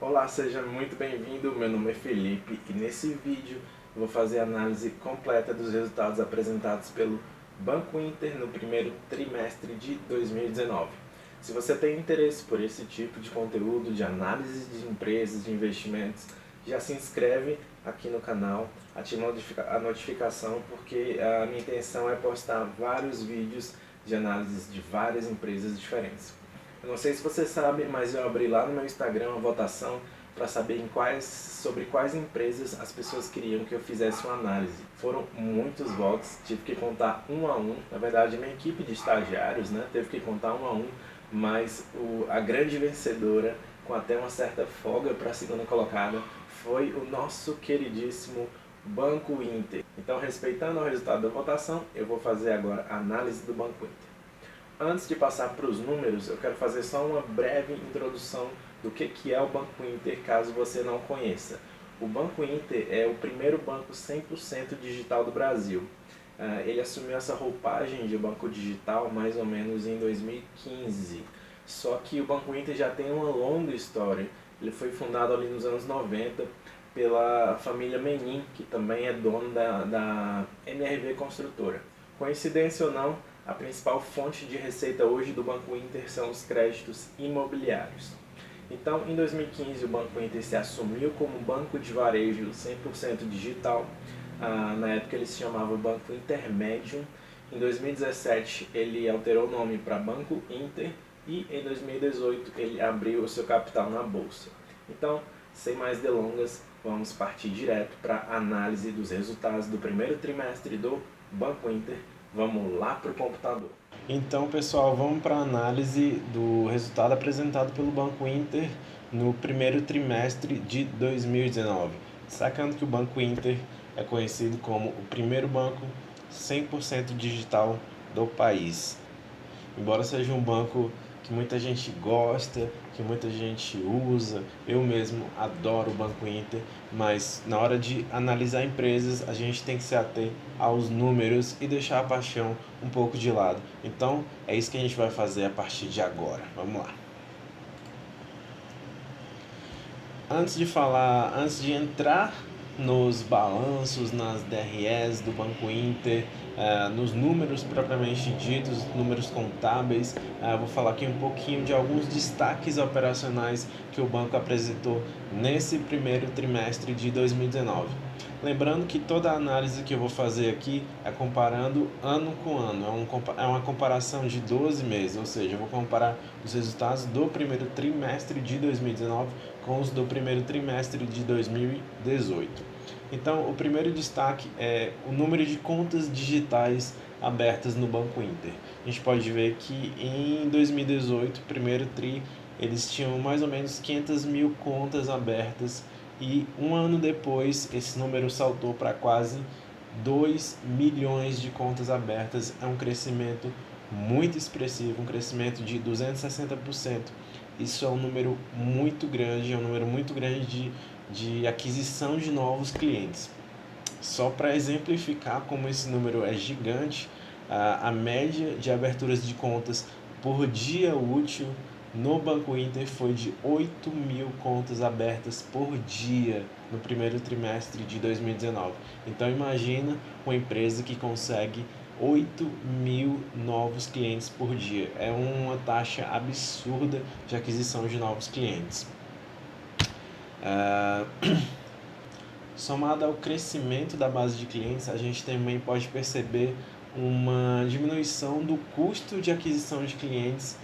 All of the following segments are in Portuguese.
Olá, seja muito bem-vindo. Meu nome é Felipe e nesse vídeo eu vou fazer a análise completa dos resultados apresentados pelo Banco Inter no primeiro trimestre de 2019. Se você tem interesse por esse tipo de conteúdo de análise de empresas, de investimentos, já se inscreve aqui no canal, ativa a notificação, porque a minha intenção é postar vários vídeos de análises de várias empresas diferentes. Eu não sei se você sabe, mas eu abri lá no meu Instagram uma votação para saber sobre quais empresas as pessoas queriam que eu fizesse uma análise. Foram muitos votos, tive que contar um a um. Na verdade, minha equipe de estagiários, teve que contar um a um, mas a grande vencedora, com até uma certa folga para a segunda colocada, foi o nosso queridíssimo Banco Inter. Então, respeitando o resultado da votação, eu vou fazer agora a análise do Banco Inter. Antes de passar para os números, eu quero fazer só uma breve introdução do que é o Banco Inter, caso você não conheça. O Banco Inter é o primeiro banco 100% digital do Brasil. Ele assumiu essa roupagem de banco digital mais ou menos em 2015. Só que o Banco Inter já tem uma longa história. Ele foi fundado ali nos anos 90 pela família Menin, que também é dono da MRV Construtora. Coincidência ou não, a principal fonte de receita hoje do Banco Inter são os créditos imobiliários. Então, em 2015, o Banco Inter se assumiu como banco de varejo 100% digital. Na época ele se chamava Banco Intermédio. Em 2017 ele alterou o nome para Banco Inter e em 2018 ele abriu o seu capital na bolsa. Então, sem mais delongas, vamos partir direto para a análise dos resultados do primeiro trimestre do Banco Inter. Vamos lá para o computador. Então, pessoal, vamos para a análise do resultado apresentado pelo Banco Inter no primeiro trimestre de 2019. Destacando que o Banco Inter é conhecido como o primeiro banco 100% digital do país. Embora seja um banco que muita gente gosta, que muita gente usa, eu mesmo adoro o Banco Inter, mas na hora de analisar empresas a gente tem que se ater aos números e deixar a paixão um pouco de lado. Então é isso que a gente vai fazer a partir de agora. Vamos lá. Antes de entrar nos balanços, nas DREs do Banco Inter, nos números propriamente ditos, números contábeis, vou falar aqui um pouquinho de alguns destaques operacionais que o banco apresentou nesse primeiro trimestre de 2019. Lembrando que toda a análise que eu vou fazer aqui é comparando ano com ano, é uma comparação de 12 meses, ou seja, eu vou comparar os resultados do primeiro trimestre de 2019 com os do primeiro trimestre de 2018. Então, o primeiro destaque é o número de contas digitais abertas no Banco Inter. A gente pode ver que em 2018, primeiro tri, eles tinham mais ou menos 500 mil contas abertas e um ano depois esse número saltou para quase 2 milhões de contas abertas. É um crescimento muito expressivo, um crescimento de 260%. Isso é um número muito grande, de aquisição de novos clientes. Só para exemplificar como esse número é gigante, a média de aberturas de contas por dia útil no Banco Inter foi de 8 mil contas abertas por dia no primeiro trimestre de 2019. Então imagina uma empresa que consegue 8 mil novos clientes por dia. É uma taxa absurda de aquisição de novos clientes. Somado ao crescimento da base de clientes, a gente também pode perceber uma diminuição do custo de aquisição de clientes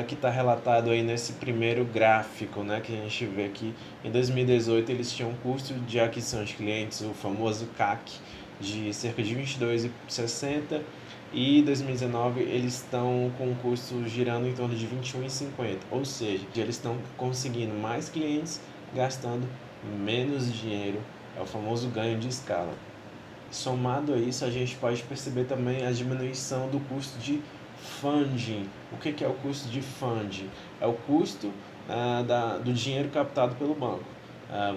que está relatado aí nesse primeiro gráfico, que a gente vê aqui. Em 2018 eles tinham um custo de aquisição de clientes, o famoso CAC, de cerca de R$ 22,60 e em 2019 eles estão com um custo girando em torno de R$ 21,50, ou seja, eles estão conseguindo mais clientes gastando menos dinheiro. É o famoso ganho de escala. Somado a isso, a gente pode perceber também a diminuição do custo de funding. O que é o custo de funding? É o custo do dinheiro captado pelo banco.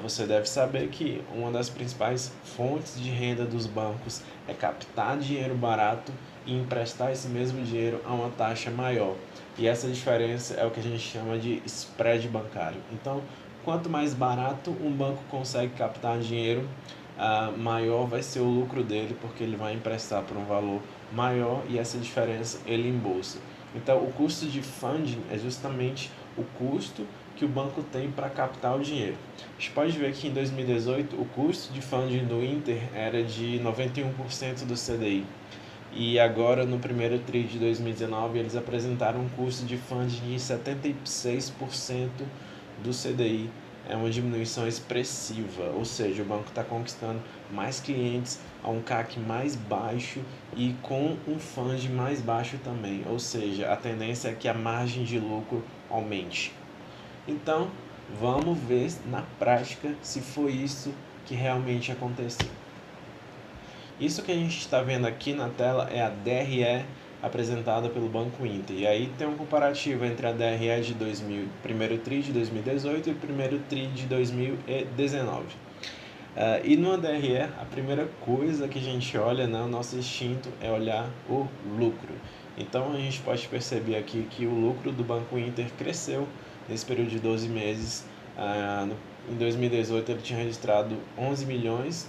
Você deve saber que uma das principais fontes de renda dos bancos é captar dinheiro barato e emprestar esse mesmo dinheiro a uma taxa maior. E essa diferença é o que a gente chama de spread bancário. Então, quanto mais barato um banco consegue captar dinheiro, maior vai ser o lucro dele, porque ele vai emprestar por um valor maior e essa diferença ele embolsa. Então, o custo de funding é justamente o custo que o banco tem para captar o dinheiro. A gente pode ver que em 2018 o custo de funding do Inter era de 91% do CDI. E agora, no primeiro TRI de 2019, eles apresentaram um custo de funding de 76% do CDI. É uma diminuição expressiva, ou seja, o banco está conquistando mais clientes a um CAC mais baixo e com um funding mais baixo também, ou seja, a tendência é que a margem de lucro aumente. Então, vamos ver na prática se foi isso que realmente aconteceu. Isso que a gente está vendo aqui na tela é a DRE apresentada pelo Banco Inter. E aí tem um comparativo entre a DRE de primeiro TRI de 2018 e o primeiro TRI de 2019. E numa DRE, a primeira coisa que a gente olha, né, o nosso instinto é olhar o lucro. Então a gente pode perceber aqui que o lucro do Banco Inter cresceu nesse período de 12 meses. Em 2018 ele tinha registrado 11 milhões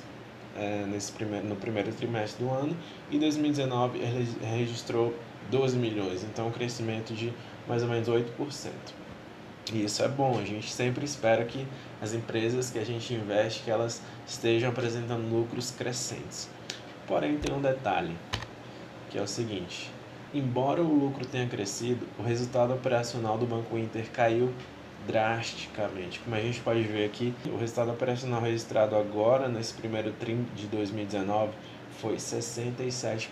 no primeiro trimestre do ano, e em 2019 ele registrou 12 milhões, então um crescimento de mais ou menos 8%. E isso é bom, a gente sempre espera que as empresas que a gente investe, que elas estejam apresentando lucros crescentes. Porém, tem um detalhe, que é o seguinte: embora o lucro tenha crescido, o resultado operacional do Banco Inter caiu drasticamente. Como a gente pode ver aqui, o resultado operacional registrado agora nesse primeiro TRI de 2019 foi 67%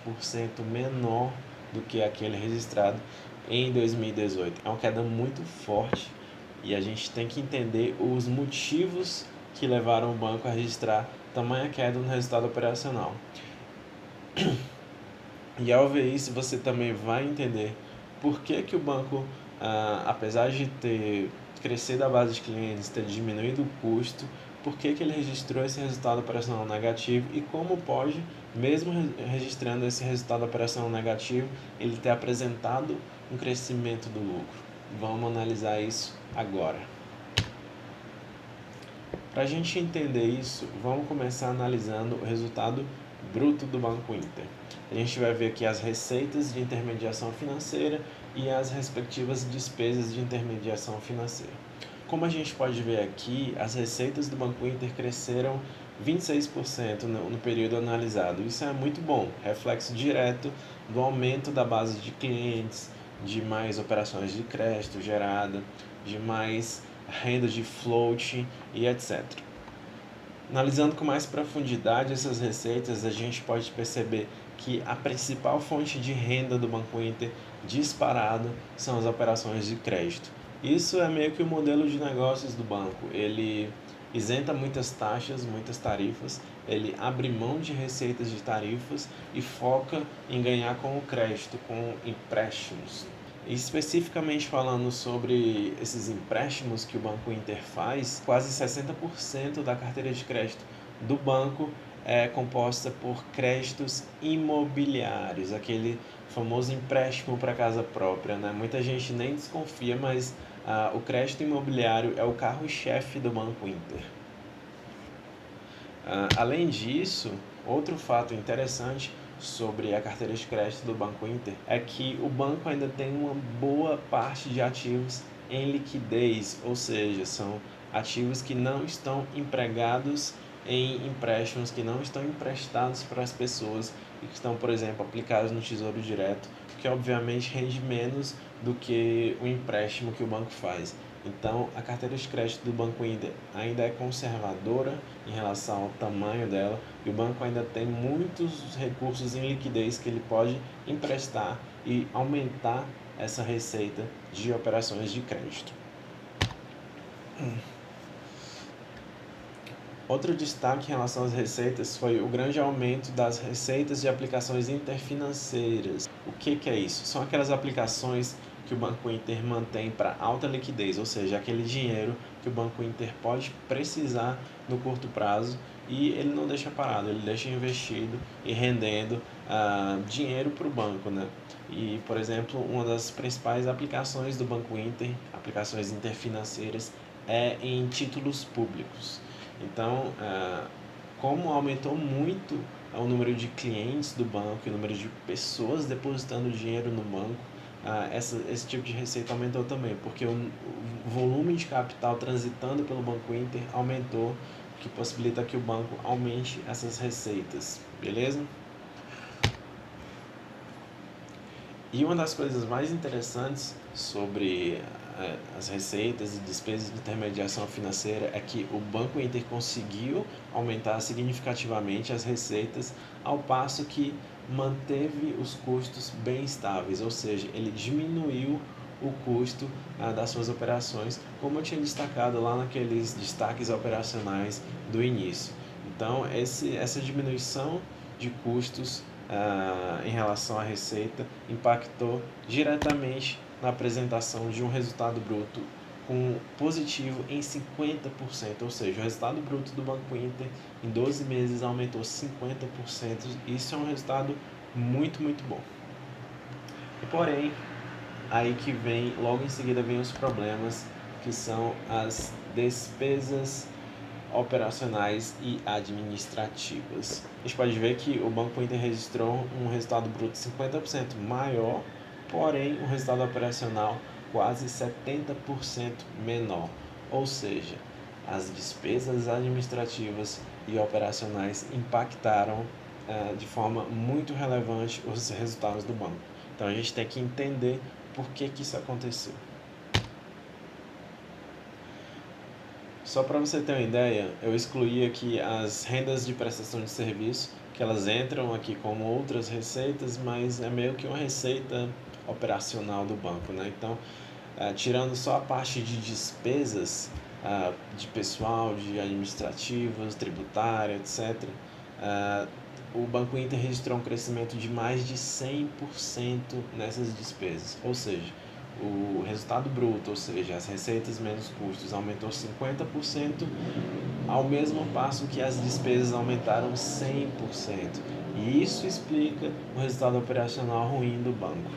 menor do que aquele registrado em 2018. É uma queda muito forte e a gente tem que entender os motivos que levaram o banco a registrar tamanha queda no resultado operacional. E ao ver isso, você também vai entender por que o banco, apesar de ter crescido a base de clientes, ter diminuído o custo, por que ele registrou esse resultado operacional negativo e como pode, mesmo registrando esse resultado operacional negativo, ele ter apresentado um crescimento do lucro. Vamos analisar isso agora. Para a gente entender isso, vamos começar analisando o resultado bruto do Banco Inter. A gente vai ver aqui as receitas de intermediação financeira e as respectivas despesas de intermediação financeira. Como a gente pode ver aqui, as receitas do Banco Inter cresceram 26% no período analisado. Isso é muito bom, reflexo direto do aumento da base de clientes, de mais operações de crédito gerada, de mais renda de float e etc. Analisando com mais profundidade essas receitas, a gente pode perceber que a principal fonte de renda do Banco Inter disparado são as operações de crédito. Isso é meio que o modelo de negócios do banco. Ele isenta muitas taxas, muitas tarifas, ele abre mão de receitas de tarifas e foca em ganhar com o crédito, com empréstimos. Especificamente falando sobre esses empréstimos que o Banco Inter faz, quase 60% da carteira de crédito do banco é composta por créditos imobiliários, aquele famoso empréstimo para casa própria, né? Muita gente nem desconfia, mas o crédito imobiliário é o carro-chefe do Banco Inter. Além disso, outro fato interessante sobre a carteira de crédito do Banco Inter é que o banco ainda tem uma boa parte de ativos em liquidez, ou seja, são ativos que não estão empregados em empréstimos, que não estão emprestados para as pessoas e que estão, por exemplo, aplicados no Tesouro Direto, que obviamente rende menos do que o empréstimo que o banco faz. Então, a carteira de crédito do Banco Inter ainda é conservadora em relação ao tamanho dela e o banco ainda tem muitos recursos em liquidez que ele pode emprestar e aumentar essa receita de operações de crédito. Outro destaque em relação às receitas foi o grande aumento das receitas de aplicações interfinanceiras. O que é isso? São aquelas aplicações que o Banco Inter mantém para alta liquidez, ou seja, aquele dinheiro que o Banco Inter pode precisar no curto prazo e ele não deixa parado, ele deixa investido e rendendo dinheiro para o banco, né? E, por exemplo, uma das principais aplicações do Banco Inter, aplicações interfinanceiras, é em títulos públicos. Então, como aumentou muito o número de clientes do banco e o número de pessoas depositando dinheiro no banco, esse tipo de receita aumentou também, porque o volume de capital transitando pelo Banco Inter aumentou, o que possibilita que o banco aumente essas receitas, beleza? E uma das coisas mais interessantes sobre as receitas e despesas de intermediação financeira é que o Banco Inter conseguiu aumentar significativamente as receitas, ao passo que manteve os custos bem estáveis, ou seja, ele diminuiu o custo das suas operações, como eu tinha destacado lá naqueles destaques operacionais do início. Então, essa diminuição de custos em relação à receita impactou diretamente na apresentação de um resultado bruto com positivo em 50%, ou seja, o resultado bruto do Banco Inter em 12 meses aumentou 50%. Isso é um resultado muito, muito bom. Porém, aí que vem, logo em seguida vem os problemas, que são as despesas operacionais e administrativas. A gente pode ver que o Banco Inter registrou um resultado bruto 50% maior, porém o resultado operacional quase 70% menor. Ou seja, as despesas administrativas e operacionais impactaram de forma muito relevante os resultados do banco. Então a gente tem que entender por que isso aconteceu. Só para você ter uma ideia, eu excluí aqui as rendas de prestação de serviço, que elas entram aqui como outras receitas, mas é meio que uma receita operacional do banco, né? Então, tirando só a parte de despesas de pessoal, de administrativas, tributária, etc., o Banco Inter registrou um crescimento de mais de 100% nessas despesas, ou seja, o resultado bruto, ou seja, as receitas menos custos, aumentou 50%, ao mesmo passo que as despesas aumentaram 100%. E isso explica o resultado operacional ruim do banco.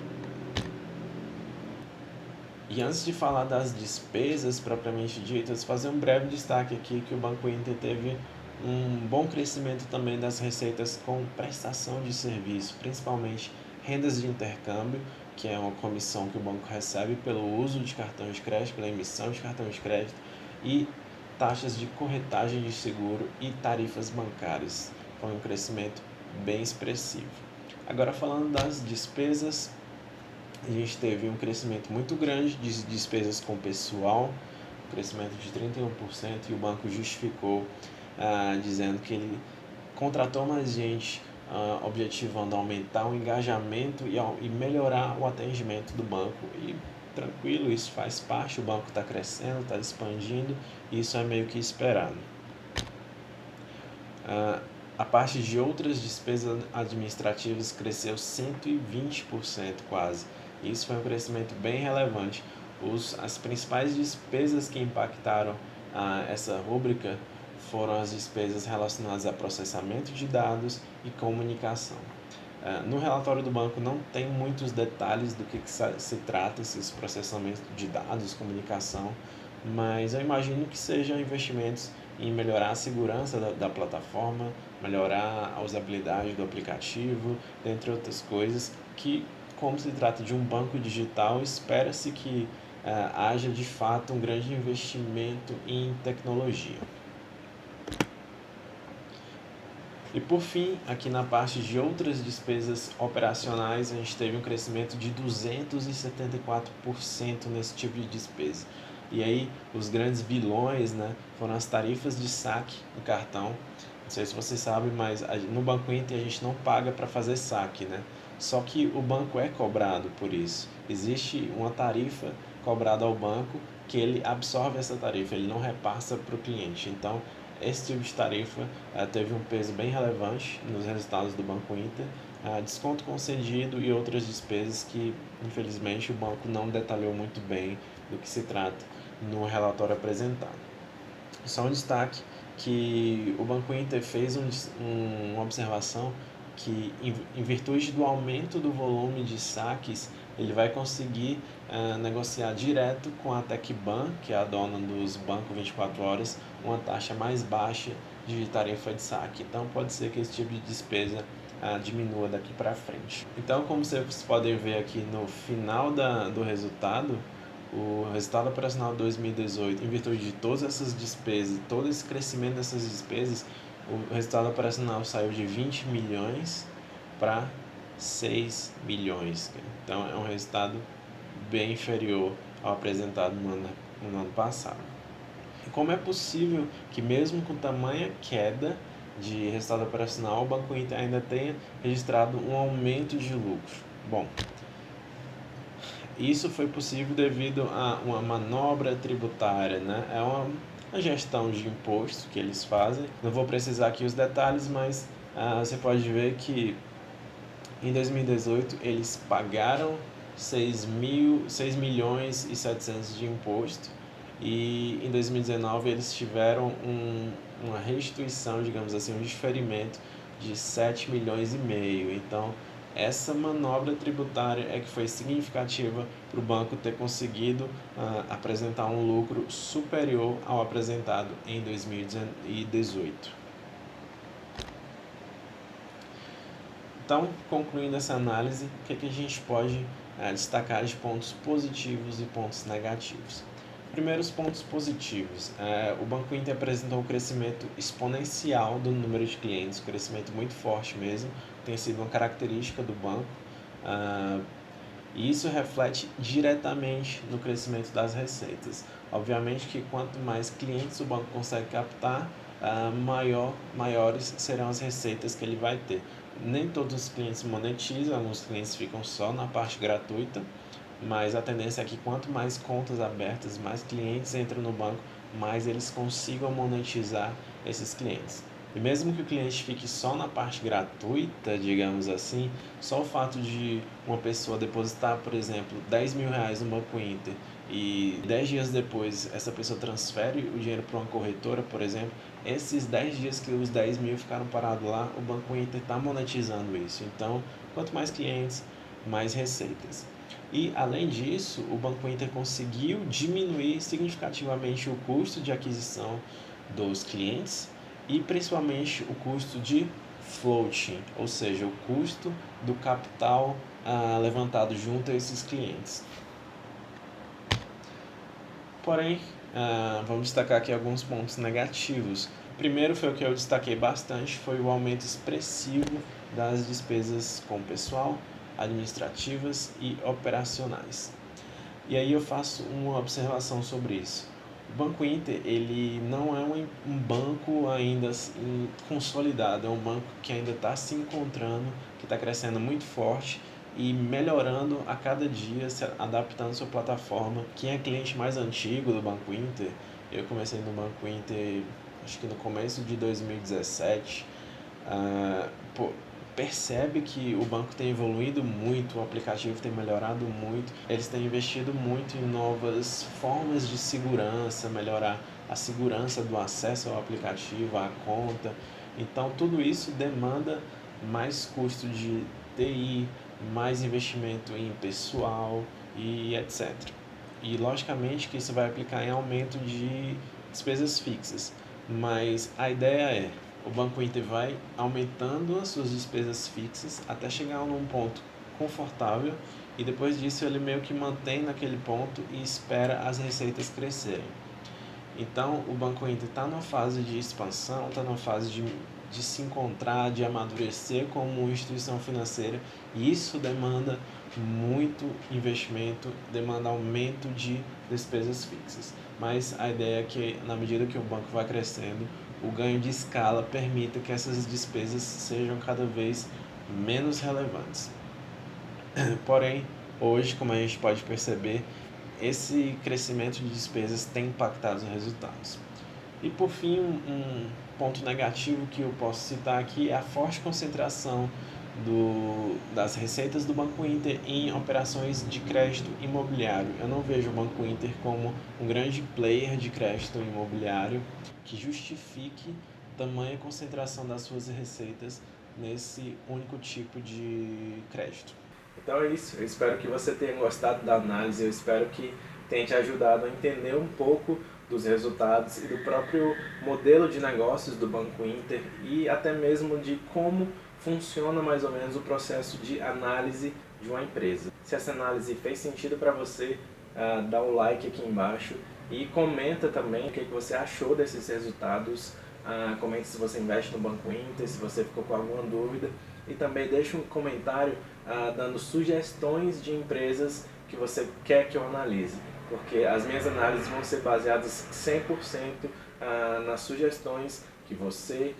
E antes de falar das despesas propriamente ditas, fazer um breve destaque aqui que o Banco Inter teve um bom crescimento também das receitas com prestação de serviço, principalmente rendas de intercâmbio, que é uma comissão que o banco recebe pelo uso de cartão de crédito, pela emissão de cartão de crédito, e taxas de corretagem de seguro e tarifas bancárias. Foi um crescimento bem expressivo. Agora falando das despesas, a gente teve um crescimento muito grande de despesas com pessoal, um crescimento de 31%, e o banco justificou dizendo que ele contratou mais gente, objetivando aumentar o engajamento e melhorar o atendimento do banco. E tranquilo, isso faz parte, o banco está crescendo, está expandindo, e isso é meio que esperado. A parte de outras despesas administrativas cresceu 120% quase. Isso foi um crescimento bem relevante. As principais despesas que impactaram essa rúbrica foram as despesas relacionadas a processamento de dados e comunicação. No relatório do banco não tem muitos detalhes do que se trata esses processamentos de dados, comunicação, mas eu imagino que sejam investimentos em melhorar a segurança da plataforma, melhorar a usabilidade do aplicativo, dentre outras coisas, que, como se trata de um banco digital, espera-se que haja de fato um grande investimento em tecnologia. E por fim, aqui na parte de outras despesas operacionais, a gente teve um crescimento de 274% nesse tipo de despesa. E aí, os grandes vilões, né, foram as tarifas de saque do cartão. Não sei se você sabe, mas no Banco Inter a gente não paga para fazer saque, né? Só que o banco é cobrado por isso. Existe uma tarifa cobrada ao banco que ele absorve essa tarifa, ele não repassa para o cliente. Então, esse tipo de tarifa teve um peso bem relevante nos resultados do Banco Inter, desconto concedido e outras despesas que, infelizmente, o banco não detalhou muito bem do que se trata no relatório apresentado. Só um destaque que o Banco Inter fez uma observação que, em virtude do aumento do volume de saques, ele vai conseguir negociar direto com a Tecban, que é a dona dos bancos 24 horas, uma taxa mais baixa de tarifa de saque. Então pode ser que esse tipo de despesa diminua daqui para frente. Então, como vocês podem ver aqui no final do resultado, o resultado operacional de 2018, em virtude de todas essas despesas, todo esse crescimento dessas despesas, o resultado operacional saiu de 20 milhões para 6 milhões. Então é um resultado bem inferior ao apresentado no ano passado. E como é possível que mesmo com tamanha queda de resultado operacional, o Banco Inter ainda tenha registrado um aumento de lucro? Bom, isso foi possível devido a uma manobra tributária, né? É uma gestão de imposto que eles fazem. Não vou precisar aqui os detalhes, mas você pode ver que em 2018 eles pagaram 6 milhões e 700 de imposto, e em 2019 eles tiveram uma restituição, digamos assim, um diferimento de 7 milhões e meio. Então essa manobra tributária é que foi significativa para o banco ter conseguido apresentar um lucro superior ao apresentado em 2018. Então, concluindo essa análise, o que a gente pode destacar de pontos positivos e pontos negativos? Primeiro, os pontos positivos. O Banco Inter apresentou um crescimento exponencial do número de clientes, um crescimento muito forte mesmo, tem sido uma característica do banco, e isso reflete diretamente no crescimento das receitas. Obviamente que quanto mais clientes o banco consegue captar, maiores serão as receitas que ele vai ter. Nem todos os clientes monetizam, alguns clientes ficam só na parte gratuita, mas a tendência é que quanto mais contas abertas, mais clientes entram no banco, mais eles consigam monetizar esses clientes. E mesmo que o cliente fique só na parte gratuita, digamos assim, só o fato de uma pessoa depositar, por exemplo, 10 mil reais no Banco Inter e 10 dias depois essa pessoa transfere o dinheiro para uma corretora, por exemplo, esses 10 dias que os 10 mil ficaram parados lá, o Banco Inter está monetizando isso. Então, quanto mais clientes, mais receitas. E, além disso, o Banco Inter conseguiu diminuir significativamente o custo de aquisição dos clientes e, principalmente, o custo de floating, ou seja, o custo do capital levantado junto a esses clientes. Porém, vamos destacar aqui alguns pontos negativos. Primeiro foi o que eu destaquei bastante, foi o aumento expressivo das despesas com pessoal, administrativas e operacionais. E aí eu faço uma observação sobre isso. O Banco Inter, ele não é um banco ainda consolidado, é um banco que ainda está se encontrando, que está crescendo muito forte e melhorando a cada dia, se adaptando a sua plataforma. Quem é cliente mais antigo do Banco Inter, eu comecei no Banco Inter acho que no começo de 2017, percebe que o banco tem evoluído muito, o aplicativo tem melhorado muito, eles têm investido muito em novas formas de segurança, melhorar a segurança do acesso ao aplicativo, à conta. Então tudo isso demanda mais custo de TI, mais investimento em pessoal e etc. E logicamente que isso vai aplicar em aumento de despesas fixas, mas a ideia é o Banco Inter vai aumentando as suas despesas fixas até chegar num ponto confortável e depois disso ele meio que mantém naquele ponto e espera as receitas crescerem. Então o Banco Inter está numa fase de expansão, está numa fase de se encontrar, de amadurecer como instituição financeira, e isso demanda muito investimento, demanda aumento de despesas fixas. Mas a ideia é que na medida que o banco vai crescendo, o ganho de escala permita que essas despesas sejam cada vez menos relevantes. Porém, hoje, como a gente pode perceber, esse crescimento de despesas tem impactado os resultados. E por fim, um ponto negativo que eu posso citar aqui é a forte concentração das receitas do Banco Inter em operações de crédito imobiliário. Eu não vejo o Banco Inter como um grande player de crédito imobiliário que justifique tamanha concentração das suas receitas nesse único tipo de crédito. Então é isso, eu espero que você tenha gostado da análise, eu espero que tenha te ajudado a entender um pouco dos resultados e do próprio modelo de negócios do Banco Inter e até mesmo de como funciona mais ou menos o processo de análise de uma empresa. Se essa análise fez sentido para você, dá o like aqui embaixo e comenta também o que você achou desses resultados. Comente se você investe no Banco Inter, se você ficou com alguma dúvida e também deixa um comentário dando sugestões de empresas que você quer que eu analise, porque as minhas análises vão ser baseadas 100% nas sugestões que você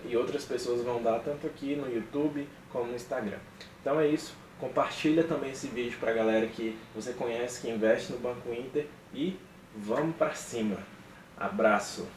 e outras pessoas vão dar tanto aqui no YouTube como no Instagram. Então é isso, compartilha também esse vídeo para a galera que você conhece, que investe no Banco Inter e vamos para cima. Abraço!